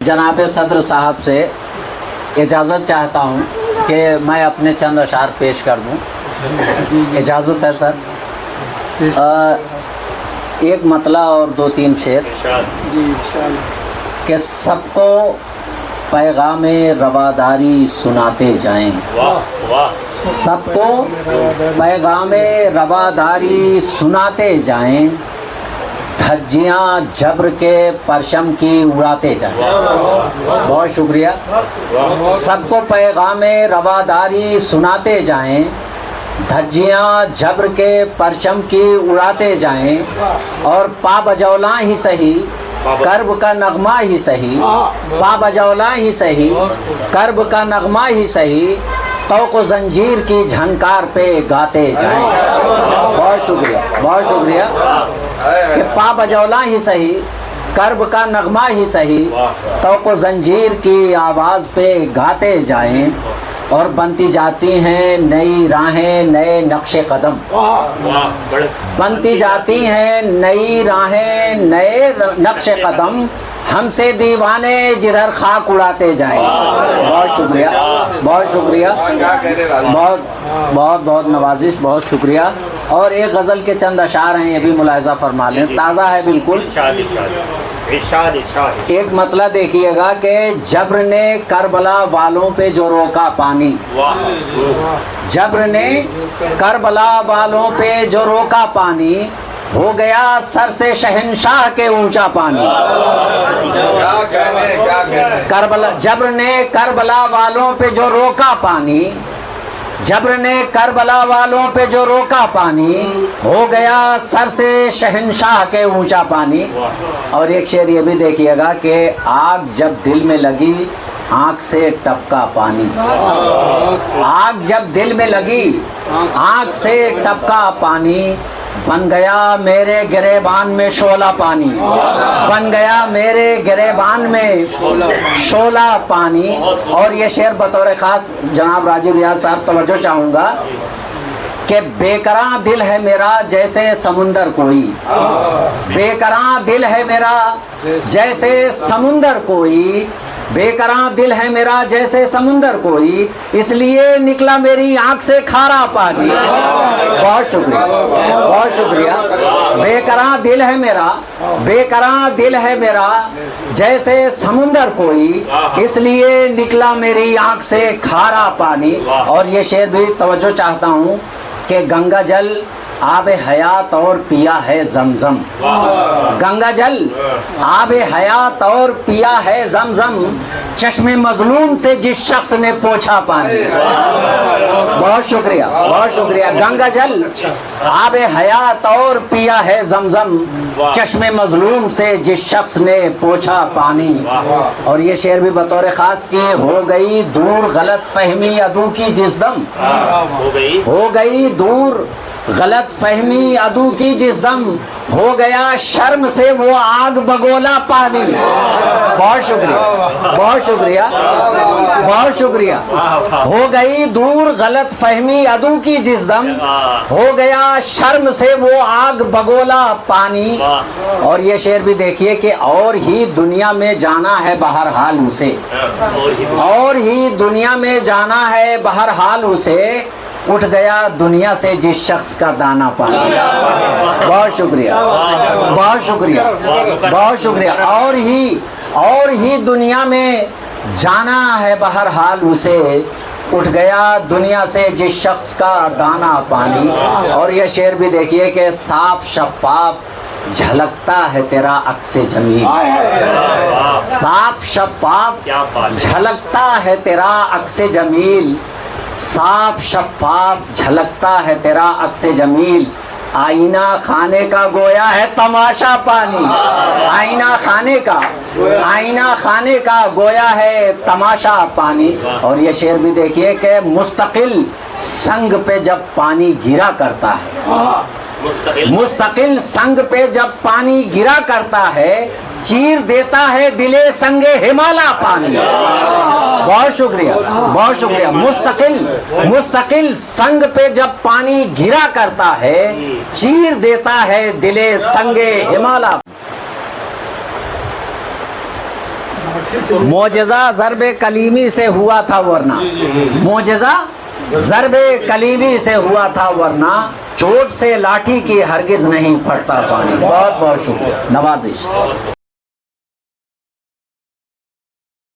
जनाब सदर साहब से इजाज़त चाहता हूँ कि मैं अपने चंद अशार पेश कर दूँ। इजाज़त है सर? एक मतला और दो तीन शेर कि सबको पैगाम रवादारी सुनाते जाएं। सबको पैगाम रवादारी सुनाते जाएं, धज्जियाँ जब्र के परचम की उड़ाते जाएं। बहुत शुक्रिया। सबको पैगाम रवादारी सुनाते जाएं, धज्जियाँ जब्र के परचम की उड़ाते जाएं, और पा बजौला ही सही कर्ब का नगमा ही सही, पा बजौला ही सही कर्ब का नगमा ही सही, तौक़ जंजीर की झनकार पे गाते जाएं। बहुत शुक्रिया, बहुत शुक्रिया। कि पा बजौला ही सही कर्ब का नगमा ही सही, तौक़ जंजीर की आवाज़ पे गाते जाएं, और बनती जाती हैं नई राहें नए नक्शे कदम। बनती जाती हैं नई राहें नए नक्शे कदम, हमसे दीवाने जिधर खाक उड़ाते जाएं। बहुत शुक्रिया, बहुत शुक्रिया, बहुत बहुत बहुत नवाजिश, बहुत शुक्रिया। और एक गज़ल के चंद अशार हैं, ये भी मुलाहिज़ा फरमा लें, ताज़ा है बिल्कुल। एक मतला देखिएगा कि जब्र ने करबला वालों पे जो रोका पानी, जब्र ने करबला वालों पे जो रोका पानी, हो गया सर से शहंशाह के ऊंचा पानी। करबला जब्र ने करबला वालों पे जो रोका पानी, जब्र ने करबला वालों पे जो रोका पानी, हो गया सर से शहंशाह के ऊंचा पानी। और एक शेर ये भी देखिएगा कि आग जब दिल में लगी आँख से टपका पानी, आग जब दिल में लगी आँख से टपका पानी, बन गया मेरे गिरेबान में शोला पानी, बन गया मेरे गिरेबान में शोला पानी। और ये शेर बतौर ख़ास जनाब राजीव रियाज साहब तवज्जो चाहूँगा कि बेकरां दिल है मेरा जैसे समुंदर कोई, बेकरां दिल है मेरा जैसे समुंदर कोई, बेकरां दिल है मेरा जैसे समुंदर कोई, इसलिए निकला मेरी आंख से खारा पानी। बहुत शुक्रिया, बहुत शुक्रिया। बेकरां दिल है मेरा, बेकरां दिल है मेरा जैसे समुंदर कोई, इसलिए निकला मेरी आंख से खारा पानी। और ये शेर भी तवज्जो चाहता हूँ कि गंगा जल आबे हयात और पिया है जमजम, गंगा जल आबे हयात और पिया है जमजम, चश्मे मजलूम से जिस शख्स ने पोछा पानी। बहुत शुक्रिया, बहुत शुक्रिया। गंगा जल आबे हयात और पिया है जमजम, चश्मे मजलूम से जिस शख्स ने पोछा पानी। और ये शेर भी बतौर ख़ास कि हो गई दूर गलत फहमी अदू की जिसदम, हो गई दूर गलत फहमी अदू की जिस दम, हो गया शर्म से वो आग बगोला पानी। बहुत शुक्रिया, बहुत शुक्रिया, बहुत शुक्रिया। हो गई दूर गलत फहमी अदू की जिस दम, हो गया शर्म से वो आग बगोला पानी। और ये शेर भी देखिए कि और ही दुनिया में जाना है बहरहाल उसे, और ही दुनिया में जाना है बहरहाल उसे, उठ गया दुनिया से जिस शख्स का दाना पानी। बहुत शुक्रिया, बहुत शुक्रिया, बहुत शुक्रिया। और ही दुनिया में जाना है बहरहाल उसे, उठ गया दुनिया से जिस शख्स का दाना पानी। और ये शेर भी देखिए कि साफ शफाफ झलकता है तेरा अक्से जमील, साफ शफाफ झलकता है तेरा अक्से जमील, साफ शफाफ झलकता है तेरा अक्से जमील, आईना खाने का गोया है तमाशा पानी, आईना खाने का, आईना खाने का गोया है तमाशा पानी। और ये शेर भी देखिए कि मुस्तकिल संग पे जब पानी गिरा करता है, मुस्तकिल संग पे जब पानी गिरा करता है, चीर देता है दिले संगे हिमालय पानी। बहुत शुक्रिया, बहुत शुक्रिया। मुस्तकिल संग पे जब पानी गिरा करता है, चीर देता है दिले संगे हिमालय। मोजज़ा ज़रबे कलीमी से हुआ था वरना, मोजज़ा ज़रबे कलीमी से हुआ था वरना चोट से लाठी की हरगिज़ नहीं फटता पानी। बहुत बहुत शुक्रिया, नवाजिश।